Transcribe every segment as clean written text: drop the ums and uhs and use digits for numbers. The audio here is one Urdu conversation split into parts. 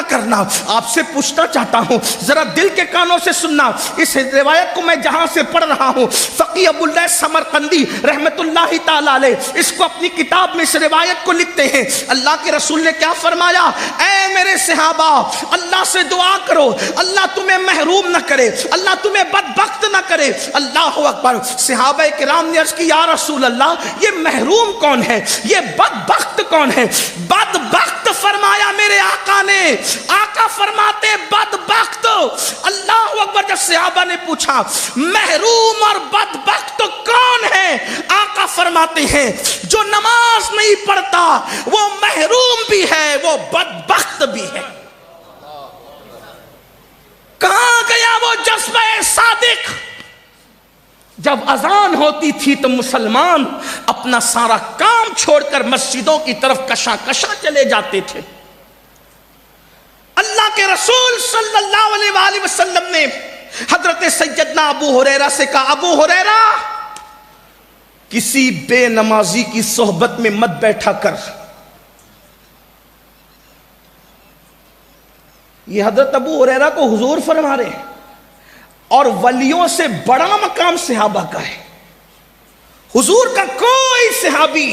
نہ کرنا. آپ سے پوچھنا چاہتا ہوں, ذرا دل کے کانوں سے سننا. اس روایت کو میں جہاں سے پڑھ رہا ہوں, فقی ابو اللیث سمرقندی رحمت اللہ تعالی علیہ اس کو اپنی کتاب میں اس روایت کو لکھتے ہیں. اللہ کے رسول نے کیا فرمایا, اے میرے صحابہ, اللہ سے دعا کرو, اللہ تمہیں محروم نہ کرے, اللہ تمہیں بدبخت نہ کرے. اللہ اکبر. صحابہ کرام نے عرض کی, یا رسول اللہ, یہ محروم کون ہے, یہ بدبخت کون ہے؟ بدبخت فرمایا میرے آقا نے. آقا فرماتے بدبخت. اللہ اکبر. جب صحابہ نے پوچھا محروم اور بدبخت کون ہے, آقا فرماتے ہیں جو نماز نہیں پڑھتا وہ محروم بھی ہے, وہ بدبخت بھی ہے. کہاں گیا وہ جذبہ صادق؟ جب اذان ہوتی تھی تو مسلمان اپنا سارا کام چھوڑ کر مسجدوں کی طرف کشا کشا چلے جاتے تھے. اللہ کے رسول صلی اللہ علیہ وآلہ وسلم نے حضرت سیدنا ابو ہریرہ سے کہا, ابو ہریرہ, کسی بے نمازی کی صحبت میں مت بیٹھا کر. یہ حضرت ابو ہریرہ کو حضور فرما رہے ہیں, اور ولیوں سے بڑا مقام صحابہ کا ہے. حضور کا کوئی صحابی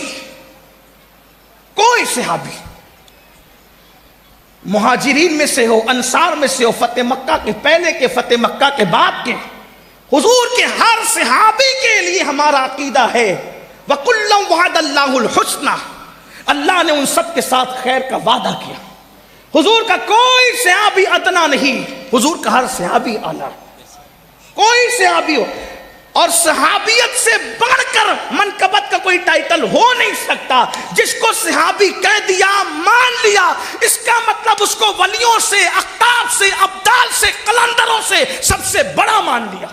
مہاجرین میں سے ہو, انصار میں سے ہو, فتح مکہ کے پہلے کے, فتح مکہ کے بعد کے, حضور کے ہر صحابی کے لیے ہمارا عقیدہ ہے وَكُلًّا وَعَدَ اللَّهُ الْحُسْنَى, اللہ نے ان سب کے ساتھ خیر کا وعدہ کیا. حضور کا کوئی صحابی ادنا نہیں, حضور کا ہر صحابی اعلیٰ. کوئی صحابی ہو, اور صحابیت سے بڑھ کر منقبت کا کوئی ٹائٹل ہو نہیں سکتا. جس کو صحابی کہہ دیا, مان لیا, اس کا مطلب اس کو ولیوں سے, اقطاب سے, ابدال سے, قلندروں سے سب سے بڑا مان لیا.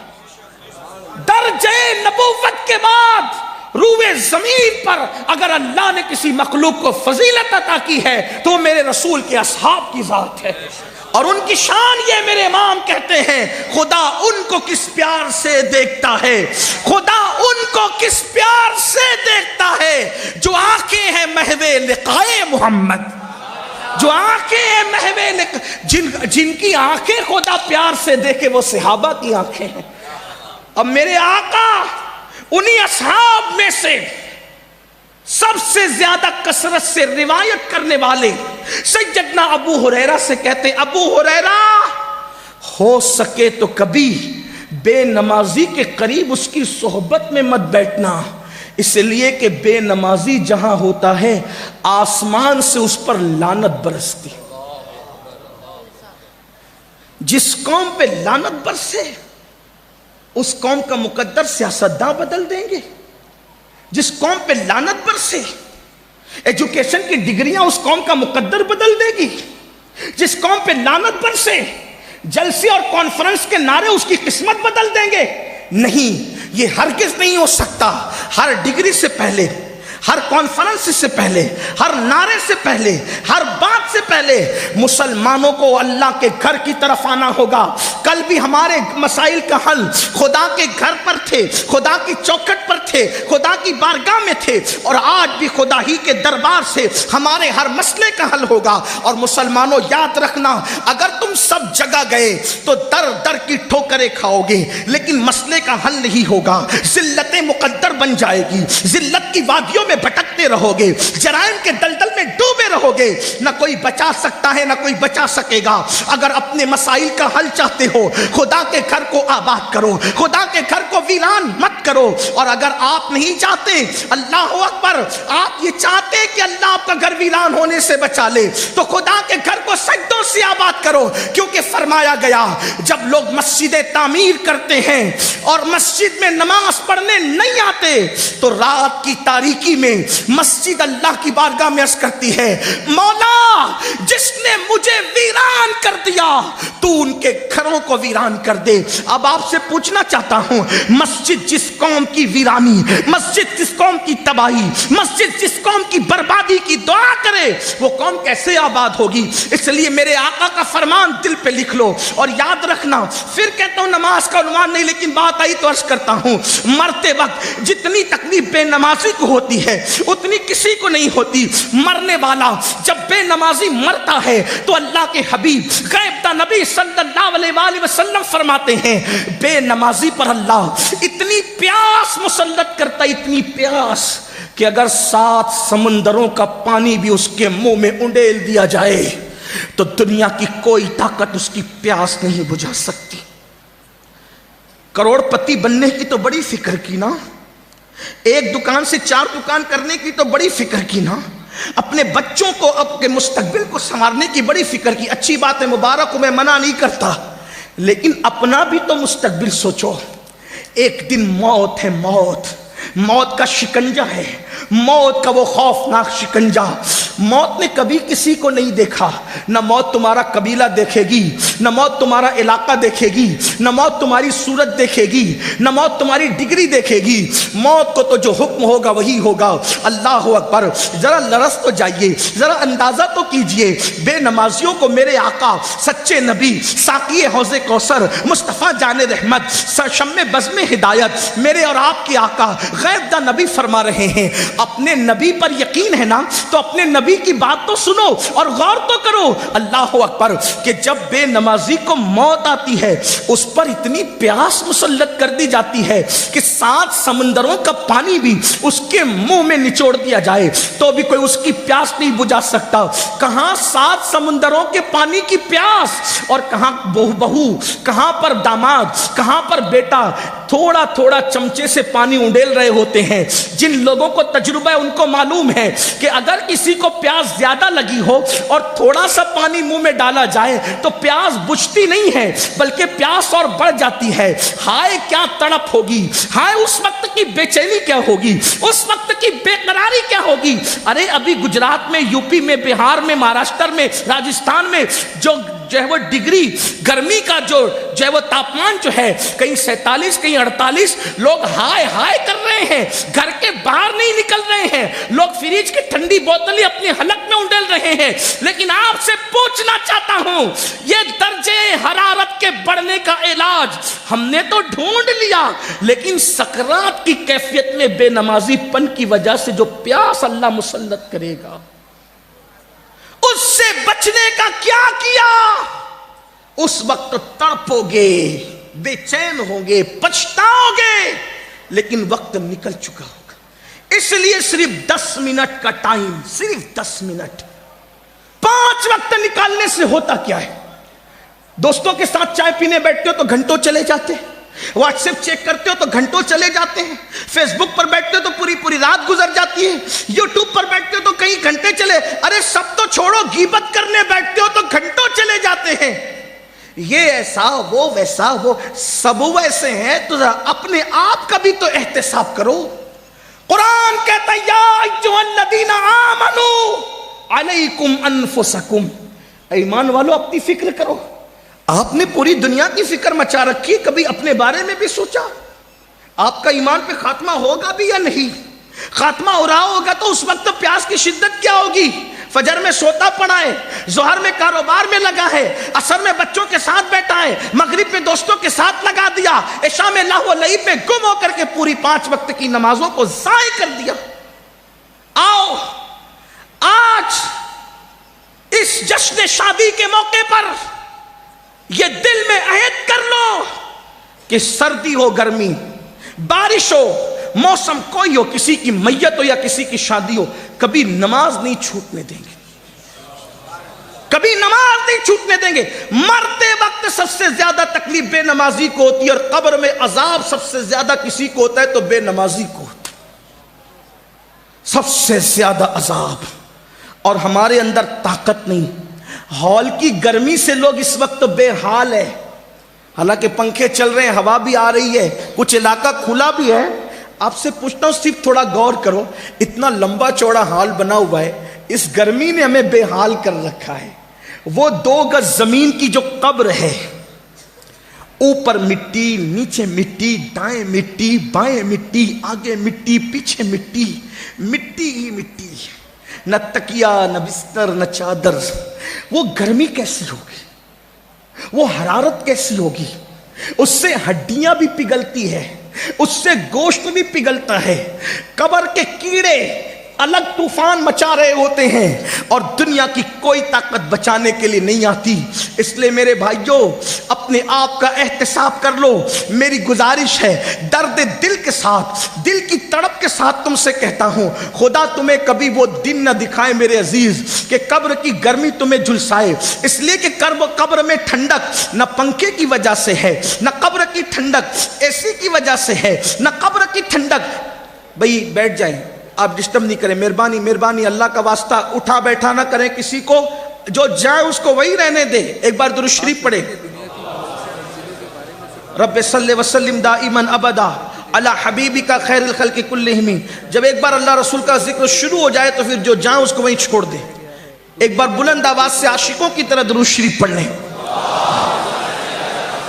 درجہ نبوت کے بعد روئے زمین پر اگر اللہ نے کسی مخلوق کو فضیلت عطا کی ہے تو میرے رسول کے اصحاب کی ذات ہے. اور ان کی شان یہ, میرے امام کہتے ہیں, خدا ان کو کس پیار سے دیکھتا ہے, خدا ان کو کس پیار سے دیکھتا ہے جو آنکھیں ہیں محو لقائے محمد, جو آنکھیں ہیں محو جن کی آنکھیں خدا پیار سے دیکھے وہ صحابہ کی آنکھیں ہیں. اب میرے آقا انہی اصحاب میں سے سب سے زیادہ کثرت سے روایت کرنے والے سیدنا ابو ہریرہ سے کہتے, ابو ہریرہ, ہو سکے تو کبھی بے نمازی کے قریب اس کی صحبت میں مت بیٹھنا, اس لیے کہ بے نمازی جہاں ہوتا ہے آسمان سے اس پر لعنت برستی. جس قوم پہ لعنت برسے اس قوم کا مقدر سیاستداں بدل دیں گے. جس قوم پہ لعنت برسے ایجوکیشن کی ڈگریاں اس قوم کا مقدر بدل دے گی. جس قوم پہ لعنت برسے جلسے اور کانفرنس کے نعرے اس کی قسمت بدل دیں گے. نہیں, یہ ہرگز نہیں ہو سکتا. ہر ڈگری سے پہلے, ہر کانفرنس سے پہلے, ہر نعرے سے پہلے, ہر بات سے پہلے مسلمانوں کو اللہ کے گھر کی طرف آنا ہوگا. کل بھی ہمارے مسائل کا حل خدا کے گھر پر تھے, خدا کی چوکھٹ پر تھے, خدا کی بارگاہ میں تھے, اور آج بھی خدا ہی کے دربار سے ہمارے ہر مسئلے کا حل ہوگا. اور مسلمانوں یاد رکھنا, اگر تم سب جگہ گئے تو در در کی ٹھوکریں کھاؤ گے, لیکن مسئلے کا حل نہیں ہوگا. ذلت مقدر بن جائے گی, ذلت کی وادیوں میں بھٹکتے رہو گے, جرائم کے دلدل میں ڈوبے رہو گے. نہ کوئی بچا سکتا ہے, نہ کوئی بچا سکے گا. اگر اپنے مسائل کا حل چاہتے ہو, خدا کے گھر کو آباد کرو, خدا کے گھر کو ویران مت کرو. اور اگر آپ نہیں چاہتے, اللہ اکبر, آپ یہ چاہتے کہ اللہ آپ کا گھر ویران ہونے سے بچا لے, تو خدا کے گھر کو سجدوں سے آباد کرو. کیونکہ فرمایا گیا جب لوگ مسجدیں تعمیر کرتے ہیں اور مسجد میں نماز پڑھنے نہیں آتے تو رات کی تاریکی میں مسجد اللہ کی بارگاہ میں عرض کرتی ہے, مولا جس نے مجھے ویران کر دیا تو ان کے گھروں کو ویران کر دے. اب آپ سے پوچھنا چاہتا ہوں, مسجد جس قوم کی ویرانی, مسجد جس قوم کی تباہی, مسجد جس قوم کی بربادی کی دعا کرے, وہ قوم کیسے آباد ہوگی؟ اس لیے میرے آقا کا فرمان دل پہ لکھ لو اور یاد رکھنا. پھر کہتا ہوں نماز کا عنوان نہیں, لیکن بات آئی تو عرض کرتا ہوں, مرتے وقت جتنی تکلیف بے نمازی کو ہوتی ہے اتنی کسی کو نہیں ہوتی. مرنے والا جب بے نمازی مرتا ہے تو اللہ کے حبیب غیب دا نبی صلی اللہ علیہ وآلہ وسلم فرماتے ہیں بے نمازی پر اللہ اتنی پیاس مسلط کرتا, اتنی پیاس کہ اگر 7 سمندروں کا پانی بھی اس کے منہ میں انڈیل دیا جائے تو دنیا کی کوئی طاقت اس کی پیاس نہیں بجھا سکتی. کروڑ پتی بننے کی تو بڑی فکر کی نا, ایک دکان سے 4 دکان کرنے کی تو بڑی فکر کی نا, اپنے بچوں کو اپنے مستقبل کو سنوارنے کی بڑی فکر کی. اچھی بات ہے, مبارک کو میں منع نہیں کرتا, لیکن اپنا بھی تو مستقبل سوچو. ایک دن موت ہے, موت کا شکنجہ ہے, موت کا وہ خوفناک شکنجہ. موت نے کبھی کسی کو نہیں دیکھا, نہ موت تمہارا قبیلہ دیکھے گی, نہ موت تمہارا علاقہ دیکھے گی, نہ موت تمہاری صورت دیکھے گی, نہ موت تمہاری ڈگری دیکھے گی. موت کو تو جو حکم ہوگا وہی ہوگا. اللہ اکبر. ذرا لرز تو جائیے, ذرا اندازہ تو کیجئے, بے نمازیوں کو میرے آقا سچے نبی ساقی حوض کوثر مصطفیٰ جان رحمت شمع بزم ہدایت میرے اور آپ کے آقا غیب دا نبی فرما رہے ہیں اپنے نبی پر یقین ہے نا تو اپنے نبی کی بات تو سنو اور غور تو کرو. اللہ اکبر. کہ جب بے نمازی کو موت آتی ہے اس پر اتنی پیاس مسلط کر دی جاتی ہے کہ 7 سمندروں کا پانی بھی اس کے منہ میں نچوڑ دیا جائے تو بھی کوئی اس کی پیاس نہیں بجھا سکتا. کہاں 7 سمندروں کے پانی کی پیاس, اور کہاں بہو, کہاں پر داماد, کہاں پر بیٹا تھوڑا تھوڑا چمچے سے پانی انڈیل رہے ہوتے ہیں. جن لوگوں کو تجربہ ہے ان کو معلوم ہے کہ اگر کسی کو پیاس زیادہ لگی ہو اور تھوڑا سا پانی منہ میں ڈالا جائے تو پیاس بجھتی نہیں ہے بلکہ پیاس اور بڑھ جاتی ہے. ہائے کیا تڑپ ہوگی, ہائے اس وقت کی بے چینی کیا ہوگی, اس وقت کی بے قراری کیا ہوگی. ارے ابھی گجرات میں, یو پی میں, بہار میں, مہاراشٹر میں, راجستھان میں جو ہے وہ ڈگری گرمی کا جو ہے وہ تاپمان جو ہے کہیں 47 کہیں 48, لوگ ہائے ہائے کر رہے ہیں, گھر کے باہر نہیں نکل رہے ہیں, لوگ فریج کی ٹھنڈی بوتلیں اپنے حلق میں انڈیل رہے ہیں. لیکن آپ سے پوچھنا چاہتا ہوں یہ درجے حرارت کے بڑھنے کا علاج ہم نے تو ڈھونڈ لیا, لیکن سکرات کی کیفیت میں بے نمازی پن کی وجہ سے جو پیاس اللہ مسلط کرے گا اس سے بچنے کا کیا کیا. اس وقت تڑپو گے, بے چین ہوں گے, پچھتاؤ گے, لیکن وقت نکل چکا ہوگا. اس لیے صرف 10 منٹ کا ٹائم, صرف 10 منٹ, 5 وقت نکالنے سے ہوتا کیا ہے. دوستوں کے ساتھ چائے پینے بیٹھتے ہو تو گھنٹوں چلے جاتے ہیں, واٹس ایپ چیک کرتے ہو تو گھنٹوں چلے جاتے ہیں, فیس بک پر بیٹھتے ہو تو پوری رات گزر جاتی ہے, یوٹیوب پر بیٹھتے ہو تو کئی گھنٹے چلے, ارے سب تو چھوڑو غیبت کرنے بیٹھتے ہو تو گھنٹوں چلے جاتے ہیں. یہ ایسا وہ ویسا وہ سب ویسے ہیں, تو اپنے آپ کا بھی تو احتساب کرو. قرآن کہتا ہے یا ایھا الذین آمنوا علیکم انفسکم, ایمان والو اپنی فکر کرو. آپ نے پوری دنیا کی فکر مچا رکھی, کبھی اپنے بارے میں بھی سوچا آپ کا ایمان پہ خاتمہ ہوگا بھی یا نہیں؟ خاتمہ ہو رہا ہوگا تو اس وقت پیاس کی شدت کیا ہوگی. فجر میں سوتا پڑا ہے, ظہر میں کاروبار میں لگا ہے, عصر میں بچوں کے ساتھ بیٹھا ہے, مغرب میں دوستوں کے ساتھ لگا دیا, عشاء میں لہو و لعب میں گم ہو کر کے پوری 5 وقت کی نمازوں کو ضائع کر دیا. آؤ آج اس جشن شادی کے موقع پر یہ دل میں عہد کر لو کہ سردی ہو, گرمی, بارش ہو, موسم کوئی ہو, کسی کی میت ہو یا کسی کی شادی ہو, کبھی نماز نہیں چھوٹنے دیں گے, کبھی نماز نہیں چھوٹنے دیں گے. مرتے وقت سب سے زیادہ تکلیف بے نمازی کو ہوتی ہے, اور قبر میں عذاب سب سے زیادہ کسی کو ہوتا ہے تو بے نمازی کو ہوتا ہے سب سے زیادہ عذاب. اور ہمارے اندر طاقت نہیں, ہال کی گرمی سے لوگ اس وقت بے حال ہے, حالانکہ پنکھے چل رہے ہیں, ہوا بھی آ رہی ہے, کچھ علاقہ کھلا بھی ہے. آپ سے پوچھتا ہوں صرف تھوڑا غور کرو, اتنا لمبا چوڑا حال بنا ہوا ہے, اس گرمی نے ہمیں بے حال کر رکھا ہے. وہ 2 گز زمین کی جو قبر ہے, اوپر مٹی, نیچے مٹی, دائیں مٹی, بائیں مٹی, آگے مٹی, پیچھے مٹی, مٹی ہی مٹی. نہ تکیا نہ بستر نہ چادر. وہ گرمی کیسی ہوگی, وہ حرارت کیسی ہوگی, اس سے ہڈیاں بھی پگھلتی ہے, اس سے گوشت بھی پگھلتا ہے. قبر کے کیڑے الگ طوفان مچا رہے ہوتے ہیں اور دنیا کی کوئی طاقت بچانے کے لیے نہیں آتی. اس لیے میرے بھائیوں اپنے آپ کا احتساب کر لو. میری گزارش ہے درد دل کے ساتھ, دل کی تڑپ کے ساتھ تم سے کہتا ہوں, خدا تمہیں کبھی وہ دن نہ دکھائے میرے عزیز کہ قبر کی گرمی تمہیں جھلسائے. اس لیے کہ قبر میں ٹھنڈک نہ پنکھے کی وجہ سے ہے, نہ قبر کی ٹھنڈک اے سی کی وجہ سے ہے, نہ قبر کی ٹھنڈک. بھئی بیٹھ جائیں, آپ ڈسٹرب نہیں کریں, مہربانی مہربانی, اللہ کا واسطہ اٹھا بیٹھا نہ کریں کسی کو, جو جائے اس کو وہی رہنے دے. ایک بار درود شریف پڑھے. رب صلی وسلم دائما ابدا علی حبیبک خیر الخلق کلہم. جب ایک بار اللہ رسول کا ذکر شروع ہو جائے تو پھر جو جائے اس کو وہیں چھوڑ دے. ایک بار بلند آواز سے عاشقوں کی طرح درود شریف پڑھ لیں.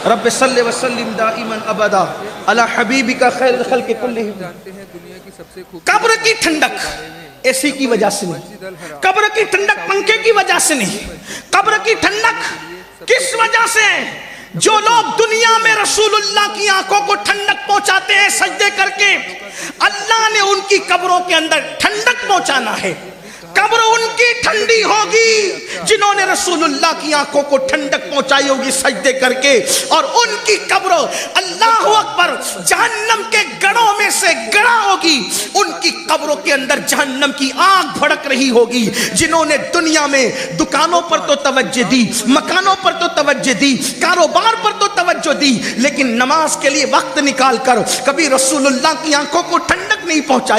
رب صلی وسلم دائما ابدا علی حبیبک خیر الخلق کلہم. قبر کی ٹھنڈک اے سی کی وجہ سے نہیں, قبر کی ٹھنڈک پنکھے کی وجہ سے نہیں, قبر کی ٹھنڈک کس وجہ سے ہے؟ جو لوگ دنیا میں رسول اللہ کی آنکھوں کو ٹھنڈک پہنچاتے ہیں سجدے کر کے, اللہ نے ان کی قبروں کے اندر ٹھنڈک پہنچانا ہے. قبر ان کی ٹھنڈی ہوگی جنہوں نے رسول اللہ کی آنکھوں کو ٹھنڈک پہنچائی ہوگی سجدے کر کے, اور ان کی قبر اللہ اکبر جہنم کے گڑھوں میں سے گڑھا ہوگی. ان کی قبروں کے اندر جہنم کی آگ بھڑک رہی ہوگی. جنہوں نے دنیا میں دکانوں پر تو توجہ دی, مکانوں پر تو توجہ دی, کاروبار پر تو توجہ دی, لیکن نماز کے لیے وقت نکال کر کبھی رسول اللہ کی آنکھوں کو ٹھنڈک نہیں پہنچائی.